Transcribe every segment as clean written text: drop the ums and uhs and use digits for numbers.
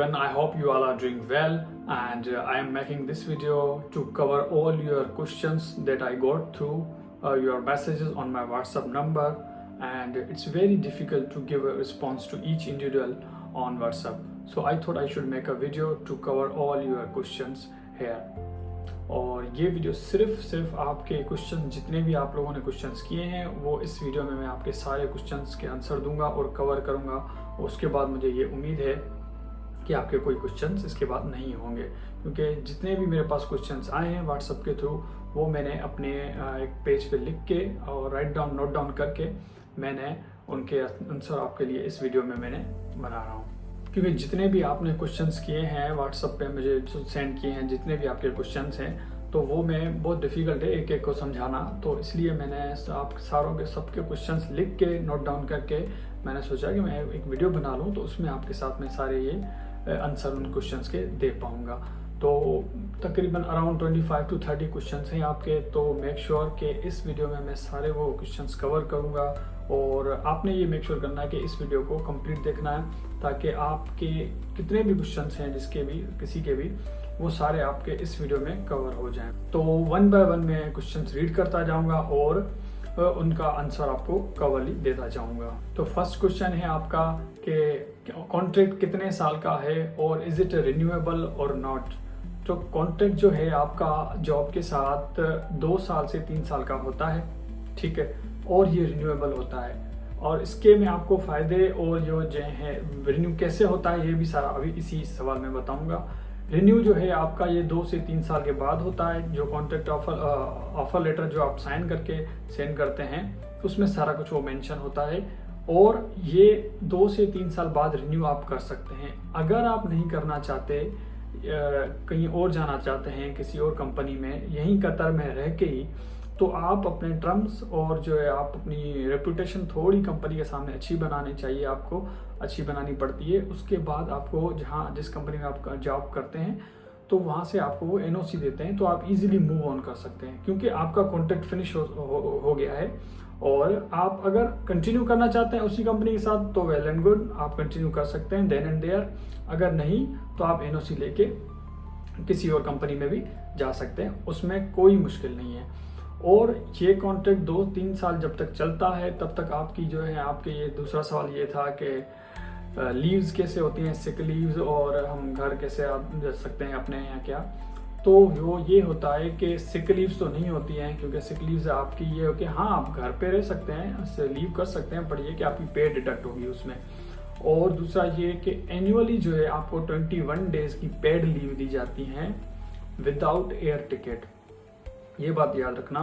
everyone, I hope you all are doing well, and I am making this video to cover all your questions that I got through your messages on my WhatsApp number, and it's very difficult to give a response to each individual on WhatsApp. So I thought I should make a video to cover all your questions here. और ये video सिर्फ आपके question जितने भी आप लोगों ने questions किए हैं वो इस वीडियो में मैं आपके सारे क्वेश्चंस के आंसर दूंगा और कवर करूंगा। और उसके बाद मुझे ये उम्मीद है कि आपके कोई क्वेश्चंस इसके बाद नहीं होंगे, क्योंकि जितने भी मेरे पास क्वेश्चंस आए हैं व्हाट्सएप के थ्रू वो मैंने अपने एक पेज पे लिख के और नोट डाउन करके मैंने उनके आंसर आपके लिए इस वीडियो में मैंने बना रहा हूँ। क्योंकि जितने भी आपने क्वेश्चंस किए हैं व्हाट्सएप पे मुझे सेंड किए हैं, जितने भी आपके क्वेश्चंस हैं, तो वो मैं बहुत डिफ़िकल्ट है एक एक को समझाना, तो इसलिए मैंने आप सारों के सबके क्वेश्चंस लिख के नोट डाउन करके मैंने सोचा कि मैं एक वीडियो बना लूँ, तो उसमें आपके साथ में सारे ये आंसर उन क्वेश्चंस के दे पाऊँगा। तो तकरीबन अराउंड 25 to 30 क्वेश्चंस हैं आपके, तो मेक श्योर कि इस वीडियो में मैं सारे वो क्वेश्चंस कवर करूँगा। और आपने ये मेक श्योर करना है कि इस वीडियो को कंप्लीट देखना है, ताकि आपके कितने भी क्वेश्चंस हैं जिसके भी किसी के भी वो सारे आपके इस वीडियो में कवर हो जाएं। तो वन बाय वन मैं क्वेश्चंस रीड करता जाऊंगा और उनका आंसर आपको कवरली देता जाऊंगा। तो फर्स्ट क्वेश्चन है आपका कि कॉन्ट्रैक्ट कितने साल का है और इज इट रिन्यूएबल और नॉट। तो कॉन्ट्रैक्ट जो है आपका जॉब के साथ 2 साल से 3 साल का होता है, ठीक है, और ये रिन्यूएबल होता है। और इसके मैं आपको फ़ायदे और जो है रिन्यू कैसे होता है ये भी सारा अभी इसी सवाल में बताऊंगा। रिन्यू जो है आपका ये 2 से 3 साल के बाद होता है। जो कॉन्ट्रैक्ट ऑफर लेटर जो आप साइन करके सेंड करते हैं उसमें सारा कुछ वो मेंशन होता है, और ये 2 से 3 साल बाद रिन्यू आप कर सकते हैं। अगर आप नहीं करना चाहते, कहीं और जाना चाहते हैं किसी और कंपनी में, यहीं कतर में रह के ही, तो आप अपने टर्म्स और जो है आप अपनी रेपुटेशन थोड़ी कंपनी के सामने अच्छी बनानी चाहिए, आपको अच्छी बनानी पड़ती है। उसके बाद आपको जिस कंपनी में आप जॉब करते हैं तो वहाँ से आपको वो एनओसी देते हैं, तो आप इजीली मूव ऑन कर सकते हैं, क्योंकि आपका कॉन्ट्रैक्ट फिनिश हो गया है। और आप अगर कंटिन्यू करना चाहते हैं उसी कंपनी के साथ तो वेल एंड गुड, आप कंटिन्यू कर सकते हैं देन एंड देयर। अगर नहीं तो आप एनओसी लेके किसी और कंपनी में भी जा सकते हैं, उसमें कोई मुश्किल नहीं है। और ये कॉन्ट्रैक्ट 2-3 साल जब तक चलता है तब तक आपकी जो है आपके ये दूसरा सवाल ये था कि लीव्स कैसे होती हैं, सिक लीव्स, और हम घर कैसे आप जा सकते हैं अपने यहाँ क्या। तो वो ये होता है कि सिक लीव्स तो नहीं होती हैं, क्योंकि सिक लीव्स आपकी ये हो कि हाँ आप घर पे रह सकते हैं, उससे लीव कर सकते हैं, पर ये कि आपकी पे डिडक्ट होगी उसमें। और दूसरा ये कि एनुअली जो है आपको 21 डेज की पेड लीव दी जाती हैं विदाउट एयर टिकट, ये बात याद रखना।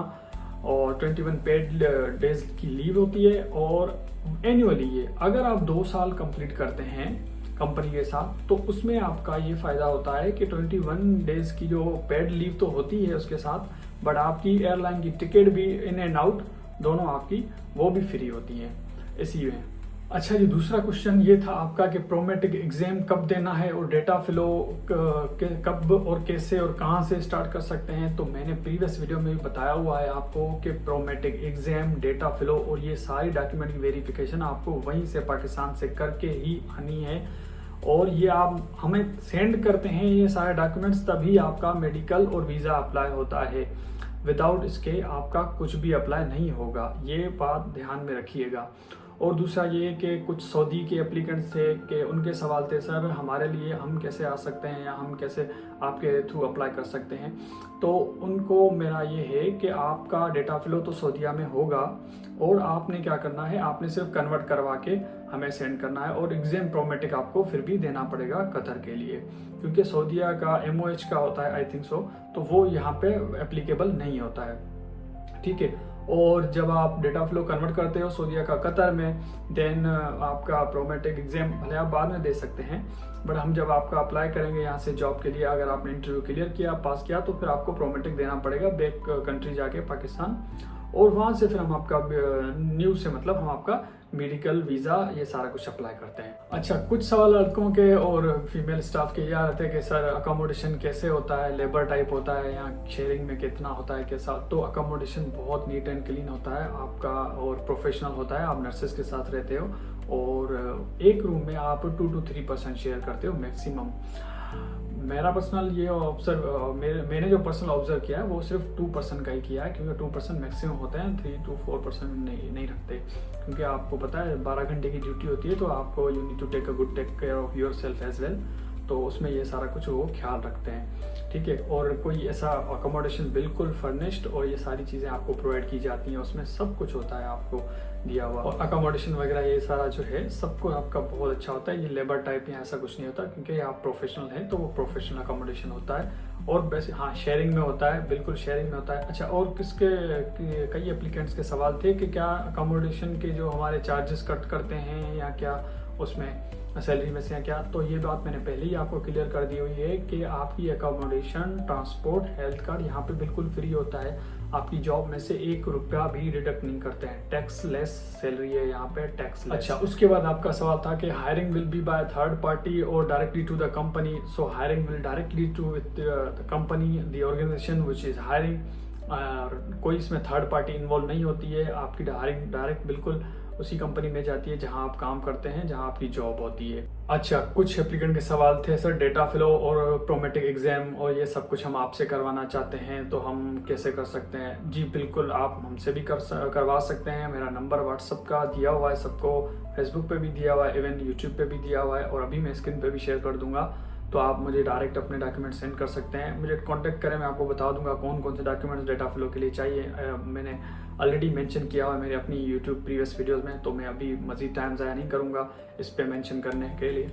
और 21 पेड डेज की लीव होती है। और एनुअली ये अगर आप 2 साल कंप्लीट करते हैं कंपनी के साथ तो उसमें आपका ये फायदा होता है कि 21 डेज की जो पेड लीव तो होती है उसके साथ, बट आपकी एयरलाइन की टिकट भी इन एंड आउट दोनों आपकी वो भी फ्री होती हैं इसी में। अच्छा जी, दूसरा क्वेश्चन ये था आपका कि प्रोमेटिक एग्जाम कब देना है और डेटा फ्लो कब और कैसे और कहाँ से स्टार्ट कर सकते हैं। तो मैंने प्रीवियस वीडियो में भी बताया हुआ है आपको कि प्रोमेटिक एग्जाम, डेटा फ्लो और ये सारी डॉक्यूमेंट की वेरिफिकेशन आपको वहीं से पाकिस्तान से करके ही आनी है। और ये आप हमें सेंड करते हैं ये सारे डॉक्यूमेंट्स, तभी आपका मेडिकल और वीज़ा अप्लाई होता है। विदाउट इसके आपका कुछ भी अप्लाई नहीं होगा, ये बात ध्यान में रखिएगा। और दूसरा ये कि कुछ सऊदी के एप्लीकेंट्स थे कि उनके सवाल थे, सर हमारे लिए हम कैसे आ सकते हैं या हम कैसे आपके थ्रू अप्लाई कर सकते हैं। तो उनको मेरा ये है कि आपका डेटा फ्लो तो सऊदीया में होगा, और आपने क्या करना है, आपने सिर्फ कन्वर्ट करवा के हमें सेंड करना है। और एग्जाम प्रोमेटिक आपको फिर भी देना पड़ेगा कतर के लिए, क्योंकि सऊदीया का MOH का होता है आई थिंक सो, तो वो यहाँ पे एप्लीकेबल नहीं होता है, ठीक है। और जब आप डेटा फ्लो कन्वर्ट करते हो सऊदीया का कतर में, देन आपका प्रोमेटिक एग्जाम भले आप बाद में दे सकते हैं, बट हम जब आपका अप्लाई करेंगे यहाँ से जॉब के लिए, अगर आपने इंटरव्यू क्लियर किया, पास किया, तो फिर आपको प्रोमेटिक देना पड़ेगा बैक कंट्री जाके पाकिस्तान। और वहाँ से फिर हम आपका न्यू से मतलब हम आपका मेडिकल वीज़ा ये सारा कुछ अप्लाई करते हैं। अच्छा, कुछ सवाल लड़कों के और फीमेल स्टाफ के ये आते हैं कि सर अकोमोडेशन कैसे होता है, लेबर टाइप होता है या शेयरिंग में कितना होता है कैसा। तो अकोमोडेशन बहुत नीट एंड क्लीन होता है आपका और प्रोफेशनल होता है। आप नर्सेस के साथ रहते हो और एक रूम में आप 2 to 3% शेयर करते हो मैक्सिमम। मेरा पर्सनल ये ऑब्जर्व मैंने जो पर्सनल ऑब्जर्व किया है वो सिर्फ 2% का ही किया है, क्योंकि 2% मैक्सिमम होते हैं, 3 to 4% नहीं रखते, क्योंकि आपको पता है 12 घंटे की ड्यूटी होती है, तो आपको you need to take care of your self as well. तो उसमें ये सारा कुछ वो ख्याल रखते हैं, ठीक है। और कोई ऐसा अकोमोडेशन बिल्कुल फर्निश्ड और ये सारी चीज़ें आपको प्रोवाइड की जाती हैं, उसमें सब कुछ होता है आपको दिया हुआ। और अकोमोडेशन वगैरह ये सारा जो है सबको आपका बहुत अच्छा होता है। ये लेबर टाइप या ऐसा कुछ नहीं होता, क्योंकि आप प्रोफेशनल हैं तो वो प्रोफेशनल अकोमोडेशन होता है। और वैसे हाँ, शेयरिंग में होता है, बिल्कुल शेयरिंग में होता है। अच्छा, और कई एप्लीकेंट्स के सवाल थे कि क्या अकोमोडेशन के जो हमारे चार्जेस कट करते हैं या क्या उसमें सैलरी में से या क्या। तो ये बात मैंने पहले ही आपको क्लियर कर दी हुई है कि आपकी अकोमोडेशन, ट्रांसपोर्ट, हेल्थ कार्ड यहाँ पे बिल्कुल फ्री होता है। आपकी जॉब में से 1 रुपया भी डिडक्ट नहीं करते हैं। टैक्स लेस सैलरी है यहाँ पे, टैक्स लेस। अच्छा, उसके बाद आपका सवाल था कि hiring will be by third party और directly to the company. So hiring will directly to the company, the organization which is hiring. कोई इसमें थर्ड पार्टी इन्वॉल्व नहीं होती है। आपकी हायरिंग डायरेक्ट बिल्कुल उसी कंपनी में जाती है जहां आप काम करते हैं, जहां आपकी जॉब होती है। अच्छा, कुछ एप्लीकेंट के सवाल थे सर डेटा फ्लो और प्रोमेटिक एग्जाम और ये सब कुछ हम आपसे करवाना चाहते हैं, तो हम कैसे कर सकते हैं। जी बिल्कुल, आप हमसे भी करवा सकते हैं। मेरा नंबर व्हाट्सअप का दिया हुआ है सबको, फेसबुक पे भी दिया हुआ है, इवन यूट्यूब पे भी दिया हुआ है और अभी मैं स्क्रीन पे भी शेयर कर दूंगा। तो आप मुझे डायरेक्ट अपने डॉक्यूमेंट सेंड कर सकते हैं, मुझे कांटेक्ट करें, मैं आपको बता दूंगा कौन कौन से डॉक्यूमेंट्स डेटा फ्लो के लिए चाहिए। मैंने ऑलरेडी मेंशन किया हुआ है मेरे अपनी यूट्यूब प्रीवियस वीडियोस में, तो मैं अभी मज़ीद टाइम ज़ाया नहीं करूँगा इस पे मेंशन करने के लिए।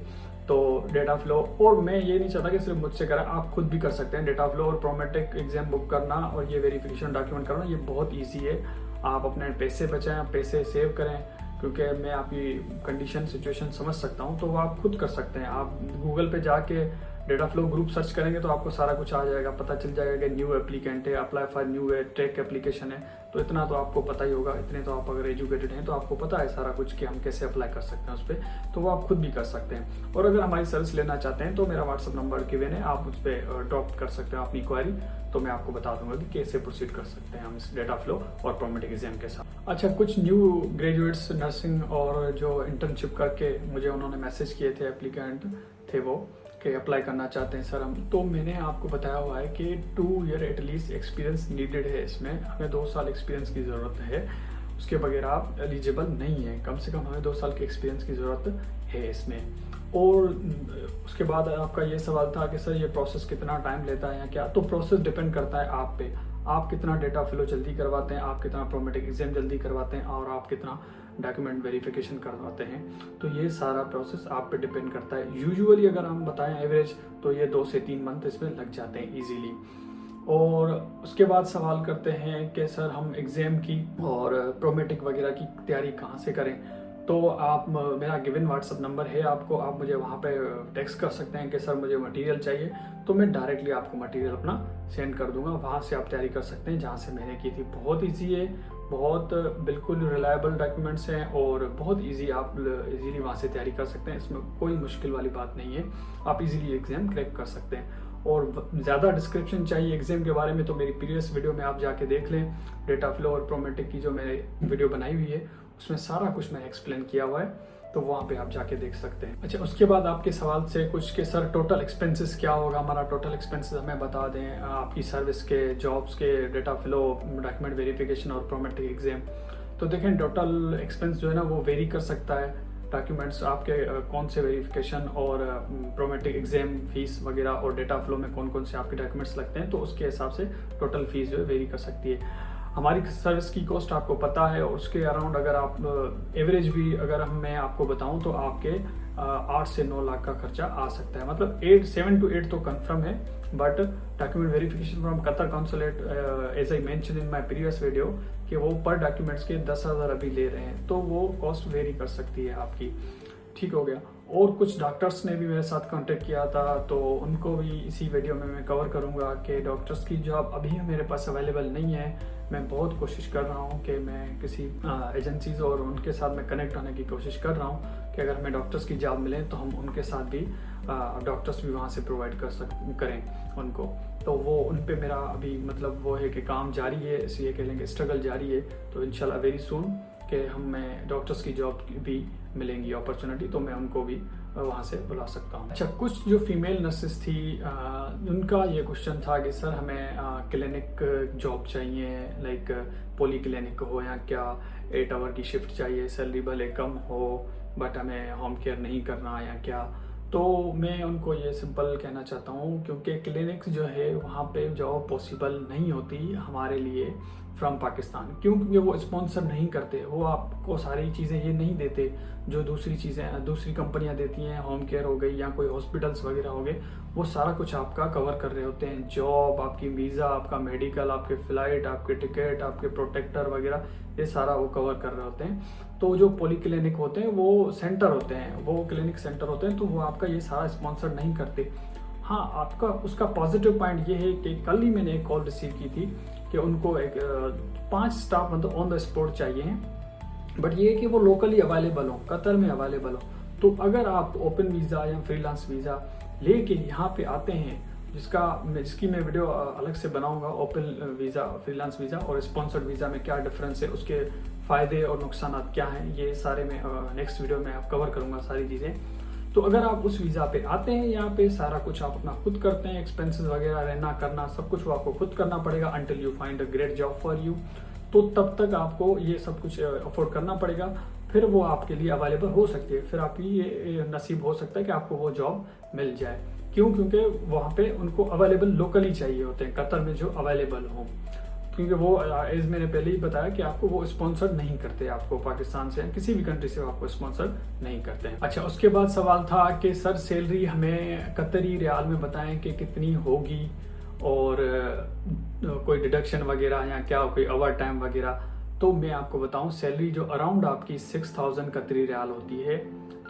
तो डेटा फ्लो, और मैं ये नहीं चाहता कि सिर्फ मुझसे करें, आप खुद भी कर सकते हैं। डेटा फ्लो और प्रोमेटिक एग्जाम बुक करना और ये वेरिफिकेशन डॉक्यूमेंट करना ये बहुत ईजी है। आप अपने पैसे बचाएं, पैसे सेव करें, क्योंकि मैं आपकी कंडीशन सिचुएशन समझ सकता हूँ, तो वो आप खुद कर सकते हैं। आप गूगल पे जाके डेटा फ्लो ग्रुप सर्च करेंगे तो आपको सारा कुछ आ जाएगा, पता चल जाएगा कि न्यू एप्लीकेंट है, अप्लाई फॉर न्यू है, ट्रैक एप्लीकेशन है। तो इतना तो आपको पता ही होगा, इतने तो आप अगर एजुकेटेड हैं तो आपको पता है सारा कुछ कि हम कैसे अप्लाई कर सकते हैं उस पर, तो वो आप खुद भी कर सकते हैं। और अगर हमारी सर्विस लेना चाहते हैं तो मेरा व्हाट्सअप नंबर गिवन है, आप उस पर ड्रॉप कर सकते हैं अपनी क्वारी, तो मैं आपको बता दूंगा कि कैसे प्रोसीड कर सकते हैं हम इस डेटा फ्लो और प्रोमेटिक एग्जाम के साथ। अच्छा, कुछ न्यू ग्रेजुएट्स नर्सिंग और जो इंटर्नशिप करके मुझे उन्होंने मैसेज किए थे, एप्लीकेंट थे वो, कि अप्लाई करना चाहते हैं सर हम, तो मैंने आपको बताया हुआ है कि 2 ईयर एटलीस्ट एक्सपीरियंस नीडेड है इसमें। हमें 2 साल एक्सपीरियंस की ज़रूरत है, उसके बगैर आप एलिजिबल नहीं है। कम से कम हमें 2 साल के एक्सपीरियंस की ज़रूरत है इसमें। और उसके बाद आपका ये सवाल था कि सर ये प्रोसेस कितना टाइम लेता है या क्या। तो प्रोसेस डिपेंड करता है आप पे, आप कितना डेटा फ्लो जल्दी करवाते हैं, आप कितना प्रोमेटिक एग्जाम जल्दी करवाते हैं और आप कितना डॉक्यूमेंट वेरिफिकेशन करवाते हैं। तो ये सारा प्रोसेस आप पे डिपेंड करता है। यूजुअली अगर हम बताएं एवरेज, तो ये 2 से 3 मंथ इसमें लग जाते हैं इजीली। और उसके बाद सवाल करते हैं कि सर हम एग्ज़ाम की और प्रोमेटिक वगैरह की तैयारी कहाँ से करें। तो आप, मेरा गिवन व्हाट्सअप नंबर है आपको, आप मुझे वहाँ पे टेक्स्ट कर सकते हैं कि सर मुझे मटेरियल चाहिए, तो मैं डायरेक्टली आपको मटेरियल अपना सेंड कर दूंगा। वहाँ से आप तैयारी कर सकते हैं जहाँ से मैंने की थी। बहुत ईजी है, बहुत बिल्कुल रिलायबल डॉक्यूमेंट्स हैं और बहुत ईजी, आप इजीली वहाँ से तैयारी कर सकते हैं। इसमें कोई मुश्किल वाली बात नहीं है, आप इजीली एग्जाम क्रैक कर सकते हैं। और ज़्यादा डिस्क्रिप्शन चाहिए एग्जाम के बारे में तो मेरी प्रीवियस वीडियो में आप जाके देख लें। डेटा फ्लो और प्रोमेटिक की जो मैंने वीडियो बनाई हुई है उसमें सारा कुछ मैंने एक्सप्लेन किया हुआ है, तो वहाँ पे आप जाके देख सकते हैं। अच्छा, उसके बाद आपके सवाल से कुछ के सर टोटल एक्सपेंसेस क्या होगा हमारा, टोटल एक्सपेंसेस हमें बता दें आपकी सर्विस के, जॉब्स के, डेटा फ्लो, डॉक्यूमेंट वेरिफिकेशन और प्रोमेटिक एग्जाम। तो देखें टोटल एक्सपेंस जो है ना वो वेरी कर सकता है। डॉक्यूमेंट्स आपके कौन से वेरिफिकेशन और प्रोमेटिक एग्जाम फीस वगैरह और डेटा फ्लो में कौन कौन से आपके डॉक्यूमेंट्स लगते हैं, तो उसके हिसाब से टोटल फीस जो है वेरी कर सकती है। हमारी सर्विस की कॉस्ट आपको पता है और उसके अराउंड अगर आप एवरेज भी अगर मैं आपको बताऊं तो आपके 8 से 9 लाख का खर्चा आ सकता है। मतलब 7 to 8 तो कंफर्म है, but document verification from Qatar consulate as I mention in my previous video कि वो पर डॉक्यूमेंट्स के 10,000 अभी ले रहे हैं, तो वो कॉस्ट वेरी कर सकती है आपकी। ठीक हो गया। और कुछ डॉक्टर्स ने भी मेरे साथ कांटेक्ट किया था, तो उनको भी इसी वीडियो में मैं कवर करूँगा कि डॉक्टर्स की जॉब अभी मेरे पास अवेलेबल नहीं है। मैं बहुत कोशिश कर रहा हूँ कि मैं किसी एजेंसीज और उनके साथ मैं कनेक्ट होने की कोशिश कर रहा हूँ कि अगर हमें डॉक्टर्स की जॉब मिले तो हम उनके साथ भी डॉक्टर्स भी वहाँ से प्रोवाइड करें उनको। तो वो उन पे मेरा अभी मतलब वो है कि काम जारी है, इसलिए कह लेंगे स्ट्रगल जारी है। तो इंशाल्लाह वेरी सून कि हमें डॉक्टर्स की जॉब भी मिलेंगी अपॉर्चुनिटी, तो मैं उनको भी वहाँ से बुला सकता हूँ। अच्छा, कुछ जो फीमेल नर्सेस थी उनका ये क्वेश्चन था कि सर हमें क्लिनिक जॉब चाहिए, लाइक पॉली क्लिनिक हो या क्या, 8 आवर की शिफ्ट चाहिए, सैलरी भले कम हो बट हमें होम केयर नहीं करना या क्या। तो मैं उनको ये सिंपल कहना चाहता हूँ, क्योंकि क्लिनिक्स जो है वहाँ पे जॉब पॉसिबल नहीं होती हमारे लिए फ्रॉम पाकिस्तान। क्यों? क्योंकि वो स्पॉन्सर नहीं करते, वो आपको सारी चीज़ें ये नहीं देते जो दूसरी चीज़ें दूसरी कंपनियां देती हैं। होम केयर हो गई या कोई हॉस्पिटल्स वगैरह हो गए, वो सारा कुछ आपका कवर कर रहे होते हैं। जॉब, आपकी वीज़ा, आपका मेडिकल, आपके फ़्लाइट, आपके टिकट, आपके प्रोटेक्टर वगैरह, ये सारा वो कवर कर रहे होते हैं। तो जो पॉली क्लिनिक होते हैं वो सेंटर होते हैं, वो क्लिनिक सेंटर होते हैं, तो वो आपका ये सारा स्पॉन्सर नहीं करते। हाँ, आपका उसका पॉजिटिव पॉइंट ये है कि कल ही मैंने एक कॉल रिसीव की थी कि उनको एक 5 स्टाफ मतलब ऑन द स्पॉट चाहिए हैं, बट ये है कि वो लोकली अवेलेबल हो, कतर में अवेलेबल हो। तो अगर आप ओपन वीज़ा या फ्रीलांस वीज़ा लेके यहाँ पे आते हैं, जिसकी मैं वीडियो अलग से बनाऊंगा, ओपन वीज़ा, फ्रीलांस वीज़ा और स्पॉन्सर्ड वीज़ा में क्या डिफरेंस है, उसके फ़ायदे और नुकसान क्या हैं, ये सारे मैं नेक्स्ट वीडियो में आप कवर करूँगा सारी चीज़ें। तो अगर आप उस वीज़ा पे आते हैं, यहाँ पे सारा कुछ आप अपना खुद करते हैं, एक्सपेंसेस वगैरह, रहना करना सब कुछ वो आपको खुद करना पड़ेगा until you find a great job for you. तो तब तक आपको ये सब कुछ अफोर्ड करना पड़ेगा, फिर वो आपके लिए अवेलेबल हो सकती है, फिर आपकी ये नसीब हो सकता है कि आपको वो जॉब मिल जाए। क्यों? क्योंकि वहाँ पे उनको अवेलेबल लोकली चाहिए होते हैं, कतर में जो अवेलेबल हों, क्योंकि वो एज मैंने पहले ही बताया कि आपको वो स्पॉन्सर नहीं करते, आपको पाकिस्तान से किसी भी कंट्री से आपको स्पॉन्सर नहीं करते हैं। अच्छा, उसके बाद सवाल था कि सर सैलरी हमें कतरी रियाल में बताएं कि कितनी होगी, और कोई डिडक्शन वगैरह या क्या, कोई ओवर टाइम वगैरह। तो मैं आपको बताऊं, सैलरी जो अराउंड आपकी 6000 कतरी रियाल होती है,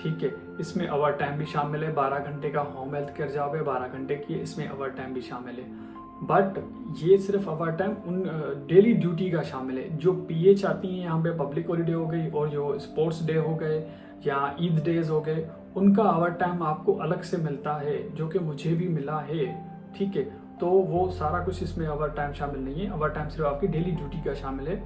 ठीक है। इसमें ओवर टाइम भी शामिल है, 12 घंटे का होम हेल्थ केयर जॉब है, 12 घंटे की, इसमें ओवर टाइम भी शामिल है। बट ये सिर्फ ओवर टाइम उन डेली ड्यूटी का शामिल है। जो पीएच आती हैं यहाँ पे, पब्लिक हॉलीडे हो गई और जो स्पोर्ट्स डे हो गए या ईद डेज हो गए, उनका ओवर टाइम आपको अलग से मिलता है, जो कि मुझे भी मिला है, ठीक है। तो वो सारा कुछ इसमें ओवर टाइम शामिल नहीं है, ओवर टाइम सिर्फ आपकी डेली ड्यूटी का शामिल है।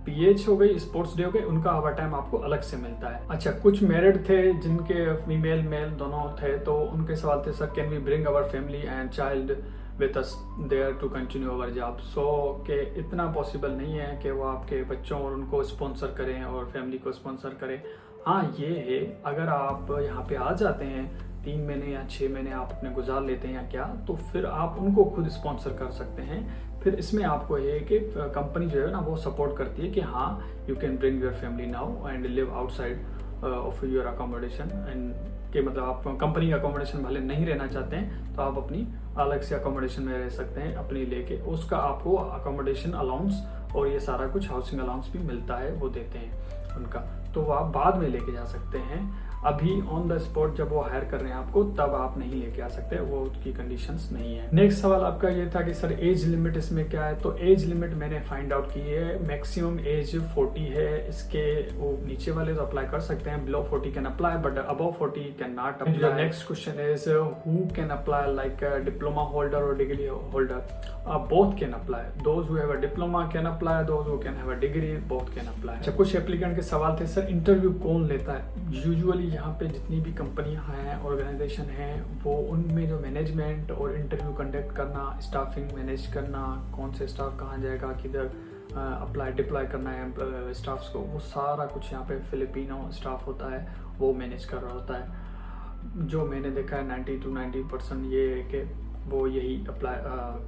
पीएच हो गई, स्पोर्ट्स डे हो गए, उनका ओवर टाइम आपको अलग से मिलता है। अच्छा, कुछ मैरिड थे जिनके फीमेल मेल दोनों थे, तो उनके सवाल थे, sir can we bring our family and child with us there to continue our job. So कि इतना पॉसिबल नहीं है कि वो आपके बच्चों और उनको स्पॉन्सर करें और फैमिली को स्पॉन्सर करें। हाँ, ये है, अगर आप यहाँ पे आ जाते हैं, 3 महीने या 6 महीने आप अपने गुजार लेते हैं या क्या, तो फिर आप उनको खुद स्पॉन्सर कर सकते हैं। फिर इसमें आपको ये है कि कंपनी जो है ना, वो सपोर्ट करती है कि हाँ, you can bring your family now and live outside of your accommodation, and कि मतलब आप कंपनी अकोमोडेशन भले नहीं रहना चाहते हैं तो आप अपनी अलग से अकोमोडेशन में रह सकते हैं अपनी लेके, उसका आपको अकोमोडेशन अलाउंस और ये सारा कुछ हाउसिंग अलाउंस भी मिलता है, वो देते हैं उनका, तो वो आप बाद में लेके जा सकते हैं। अभी ऑन द स्पॉट जब वो हायर कर रहे हैं आपको, तब आप नहीं लेके आ सकते, वो उसकी कंडीशंस नहीं है। नेक्स्ट सवाल आपका ये था कि सर एज लिमिट इसमें क्या है। तो एज लिमिट मैंने फाइंड आउट की है, मैक्सिमम एज 40 है। इसके वो नीचे वाले तो अप्लाई कर सकते हैं, below 40 can apply but above 40 can not apply. Next question is who can apply, like diploma holder और degree holder. Both can apply, those who have a diploma can apply, those who can have a degree both can apply. अच्छा, कुछ applicant के सवाल थे, sir interview कौन लेता है। Usually यहाँ पे जितनी भी कंपनियां हैं, ऑर्गेनाइजेशन हैं, वो उनमें जो मैनेजमेंट और इंटरव्यू कंडक्ट करना, स्टाफिंग मैनेज करना, कौन से स्टाफ कहाँ जाएगा, किधर अप्लाई डिप्लॉय करना है स्टाफ्स को, वो सारा कुछ यहाँ पे फिलिपिनो स्टाफ होता है, वो मैनेज कर रहा होता है। जो मैंने देखा है 90 to 90% ये है कि वो यही अप्लाई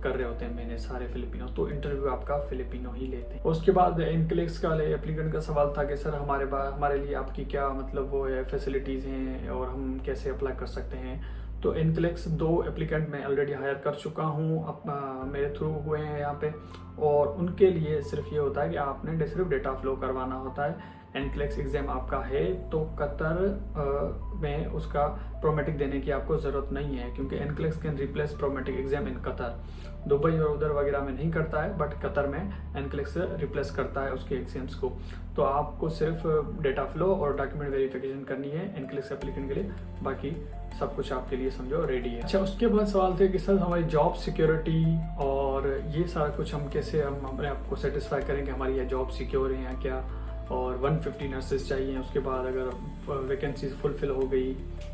कर रहे होते हैं, मैंने सारे फिलिपिनो, तो इंटरव्यू आपका फिलिपिनो ही लेते हैं। उसके बाद इनक्लेक्स का एप्लीकेंट का सवाल था कि सर हमारे लिए आपकी क्या मतलब वो है फैसिलिटीज़ हैं और हम कैसे अप्लाई कर सकते हैं। तो इनक्लेक्स 2 एप्लीकेंट मैं ऑलरेडी हायर कर चुका हूँ, मेरे थ्रू हुए हैं यहाँ पे, और उनके लिए सिर्फ ये होता है कि आपने सिर्फ डेटा फ्लो करवाना होता है NCLEX एग्ज़ाम आपका है तो कतर में उसका प्रोमेटिक देने की आपको ज़रूरत नहीं है, क्योंकि NCLEX can replace Prometric exam in Qatar. Dubai और उधर वगैरह में नहीं करता है, बट कतर में NCLEX रिप्लेस करता है उसके एग्जाम्स को। तो आपको सिर्फ डेटा फ्लो और डॉक्यूमेंट वेरिफिकेशन करनी है NCLEX एप्लीकेंट के लिए, बाकी सब कुछ आपके लिए समझो रेडी है। अच्छा, उसके बाद सवाल थे कि सर हमारी जॉब सिक्योरिटी और ये सारा कुछ हम कैसे हम अपने आप को सेटिस्फाई करेंगे हमारी ये जॉब सिक्योर है या क्या, और 150 नर्सेज चाहिए, उसके बाद अगर वैकेंसी फुलफिल हो गई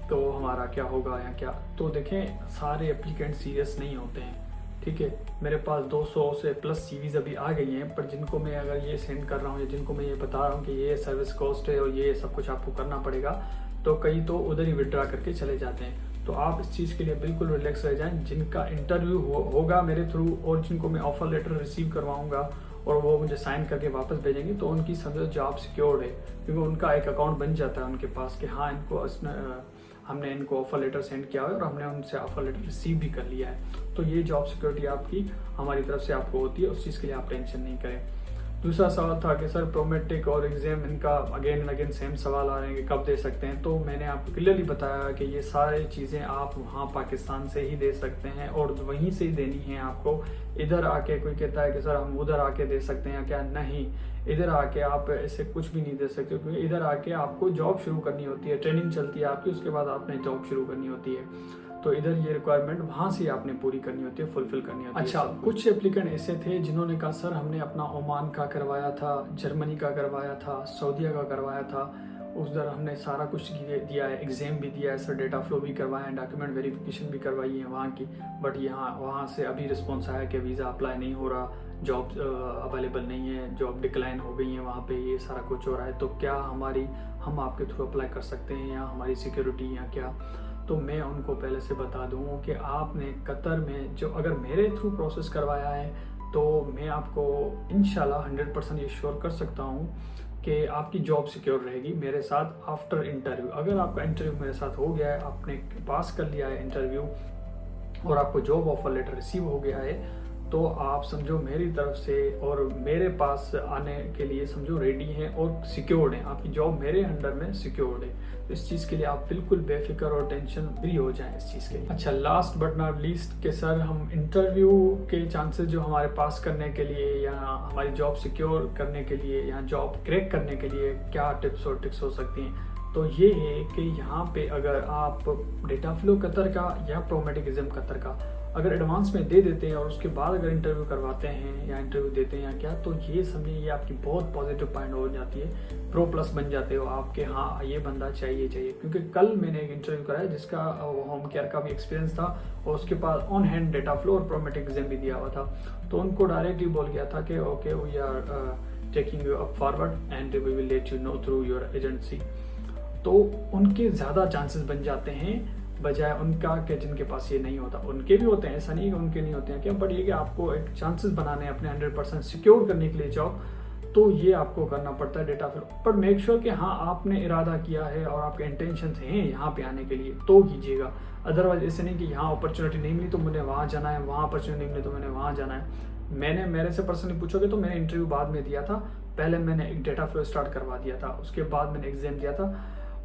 तो हमारा क्या होगा या क्या। तो देखें, सारे एप्लीकेंट सीरियस नहीं होते हैं, ठीक है। मेरे पास 200 से प्लस सीवीज अभी आ गई हैं, पर जिनको मैं अगर ये सेंड कर रहा हूँ या जिनको मैं ये बता रहा हूँ कि ये सर्विस कॉस्ट है और ये सब कुछ आपको करना पड़ेगा, तो कई तो उधर ही विड्रा करके चले जाते हैं। तो आप इस चीज़ के लिए बिल्कुल रिलैक्स रह जाएं। जिनका इंटरव्यू होगा मेरे थ्रू और जिनको मैं ऑफर लेटर रिसीव करवाऊंगा और वो मुझे साइन करके वापस भेजेंगे, तो उनकी समझो जॉब सिक्योर्ड है, क्योंकि उनका एक अकाउंट बन जाता है उनके पास कि हाँ हमने इनको ऑफर लेटर सेंड किया है और हमने उनसे ऑफर लेटर रिसीव भी कर लिया है। तो ये जॉब सिक्योरिटी आपकी हमारी तरफ से आपको होती है, उस चीज़ के लिए आप टेंशन नहीं करें। दूसरा सवाल था कि सर प्रोमेटिक और एग्जाम इनका अगेन एंड अगेन सेम सवाल आ रहे हैं कि कब दे सकते हैं। तो मैंने आपको क्लियरली बताया कि ये सारी चीज़ें आप वहाँ पाकिस्तान से ही दे सकते हैं और वहीं से ही देनी है आपको। इधर आके कोई कहता है कि सर हम उधर आके दे सकते हैं क्या, नहीं, इधर आके आप ऐसे कुछ भी नहीं दे सकते, क्योंकि इधर आके आपको जॉब शुरू करनी होती है, ट्रेनिंग चलती है आपकी, उसके बाद आपने जॉब शुरू करनी होती है। तो इधर ये रिक्वायरमेंट वहाँ से आपने पूरी करनी होती है, फुलफिल करनी होती है। अच्छा, कुछ एप्लीकेंट ऐसे थे जिन्होंने कहा सर हमने अपना ओमान का करवाया था, जर्मनी का करवाया था, सऊदीया का करवाया था, उधर हमने सारा कुछ दिया है, एग्जाम भी दिया है सर, डेटा फ्लो भी करवाया है, डॉक्यूमेंट वेरिफिकेशन भी करवाई है वहाँ की, बट वहाँ से अभी रिस्पॉन्स आया कि वीज़ा अप्लाई नहीं हो रहा, जॉब अवेलेबल नहीं है, जॉब डिक्लाइन हो गई है वहाँ पे, ये सारा कुछ हो रहा है। तो क्या हम आपके थ्रू अप्लाई कर सकते हैं या हमारी सिक्योरिटी या क्या। तो मैं उनको पहले से बता दूँ कि आपने कतर में जो अगर मेरे थ्रू प्रोसेस करवाया है तो मैं आपको इंशाल्लाह 100% ये श्योर कर सकता हूँ कि आपकी जॉब सिक्योर रहेगी मेरे साथ आफ्टर इंटरव्यू। अगर आपका इंटरव्यू मेरे साथ हो गया है, आपने पास कर लिया है इंटरव्यू और आपको जॉब ऑफर लेटर रिसीव हो गया है, तो आप समझो मेरी तरफ से और मेरे पास आने के लिए समझो रेडी हैं और सिक्योर्ड हैं, आपकी जॉब मेरे अंडर में सिक्योर्ड है। तो इस चीज़ के लिए आप बिल्कुल बेफिक्र और टेंशन फ्री हो जाएं इस चीज़ के लिए। अच्छा, लास्ट बट नॉट लीस्ट कि सर हम इंटरव्यू के चांसेस जो हमारे पास करने के लिए या हमारी जॉब सिक्योर करने के लिए या जॉब क्रैक करने के लिए क्या टिप्स और ट्रिक्स हो सकती हैं। तो ये है कि यहाँ पे अगर आप डेटा फ्लो कतर का या प्रोमेटिक एग्जाम कतर का अगर एडवांस में दे देते हैं और उसके बाद अगर इंटरव्यू करवाते हैं या इंटरव्यू देते हैं या क्या, तो ये समझिए ये आपकी बहुत पॉजिटिव पॉइंट हो जाती है, प्रो प्लस बन जाते हो आपके, हाँ ये बंदा चाहिए। क्योंकि कल मैंने एक इंटरव्यू कराया जिसका होम केयर का भी एक्सपीरियंस था और उसके pass on hand data flow और प्रोमेटिक एग्जाम भी दिया हुआ था। तो उनको डायरेक्टली बोल गया था कि okay we are taking you up forward and we will let you know through your agency. तो उनके ज़्यादा चांसेस बन जाते हैं बजाय उनका कि जिनके पास ये नहीं होता। उनके भी होते हैं, ऐसा नहीं कि उनके नहीं होते हैं क्या, बट ये कि आपको एक चांसेस बनाने अपने 100% सिक्योर करने के लिए जॉब, तो ये आपको करना पड़ता है डेटा फ्लो। पर मेक श्योर कि हाँ आपने इरादा किया है और आपके इंटेंशन हैं यहाँ पे आने के लिए तो कीजिएगा। अदरवाइज ऐसे नहीं कि यहाँ अपॉर्चुनिटी नहीं मिली तो मुझे वहाँ जाना है, वहाँ अपॉर्चुनिटी नहीं मिली तो मैंने वहाँ जाना है। मैंने मेरे से पर्सनली पूछोगे तो मैंने इंटरव्यू बाद में दिया था, पहले मैंने एक डेटा फ्लो स्टार्ट करवा दिया था, उसके बाद मैंने एग्जाम दिया था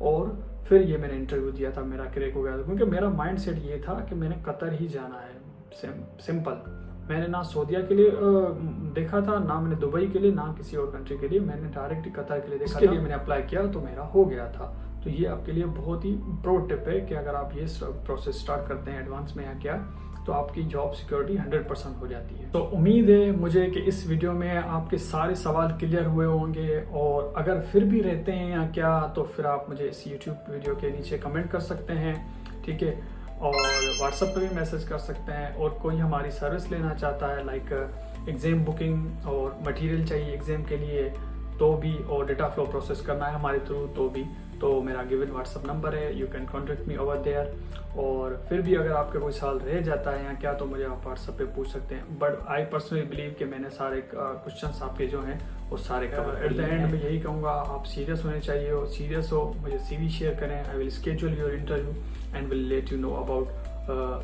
और फिर ये मैंने इंटरव्यू दिया था, मेरा क्रैक हो गया था। क्योंकि मेरा माइंड सेट ये था कि मैंने कतर ही जाना है, सिंपल। मैंने ना सऊदीया के लिए देखा था, ना मैंने दुबई के लिए, ना किसी और कंट्री के लिए, मैंने डायरेक्ट कतर के लिए देखा। इसके लिए मैंने अप्लाई किया तो मेरा हो गया था। तो ये आपके लिए बहुत ही प्रो टिप है कि अगर आप ये प्रोसेस स्टार्ट करते हैं एडवांस में या क्या, तो आपकी जॉब सिक्योरिटी 100% हो जाती है। तो उम्मीद है मुझे कि इस वीडियो में आपके सारे सवाल क्लियर हुए होंगे, और अगर फिर भी रहते हैं या क्या तो फिर आप मुझे इस YouTube वीडियो के नीचे कमेंट कर सकते हैं, ठीक है, और व्हाट्सएप पे भी मैसेज कर सकते हैं। और कोई हमारी सर्विस लेना चाहता है लाइक एग्ज़ाम बुकिंग और मटेरियल चाहिए एग्ज़ाम के लिए तो भी, और डेटा फ्लो प्रोसेस करना है हमारे थ्रू तो भी, तो मेरा गिवन व्हाट्सअप नंबर है, you can contact me over there. और फिर भी अगर आपका कोई सवाल रह जाता है या क्या तो मुझे आप व्हाट्सअप पे पूछ सकते हैं। बट आई पर्सनली बिलीव कि मैंने सारे क्वेश्चंस आपके जो हैं वो सारे कवर। एट द एंड मैं यही कहूँगा, आप सीरियस होने चाहिए, और सीरियस हो मुझे CV शेयर करें, I will schedule your interview and will let you know about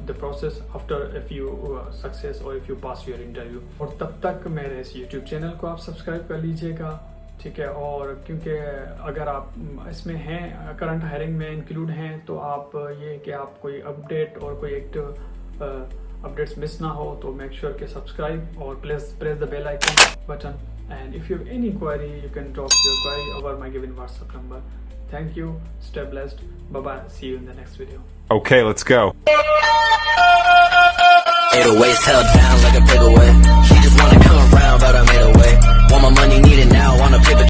the process after if you success or if you pass your interview। और तब तक मेरे इस YouTube चैनल को आप सब्सक्राइब कर लीजिएगा ठीक है। और क्योंकि अगर आप इसमें हैं, करंट हायरिंग में इंक्लूड हैं, तो आप ये कि आप कोई अपडेट और कोई अपडेट्स मिस ना हो, तो मेक श्योर के सब्सक्राइब और press the bell icon button. And if you have any query, you can drop your query over my given WhatsApp number. Thank you. Stay blessed. Bye bye. See you in the next video. Okay, let's go. 808s held down like a paperweight. He just wanna come around, but I made a way. Want my money, need it now, wanna paper.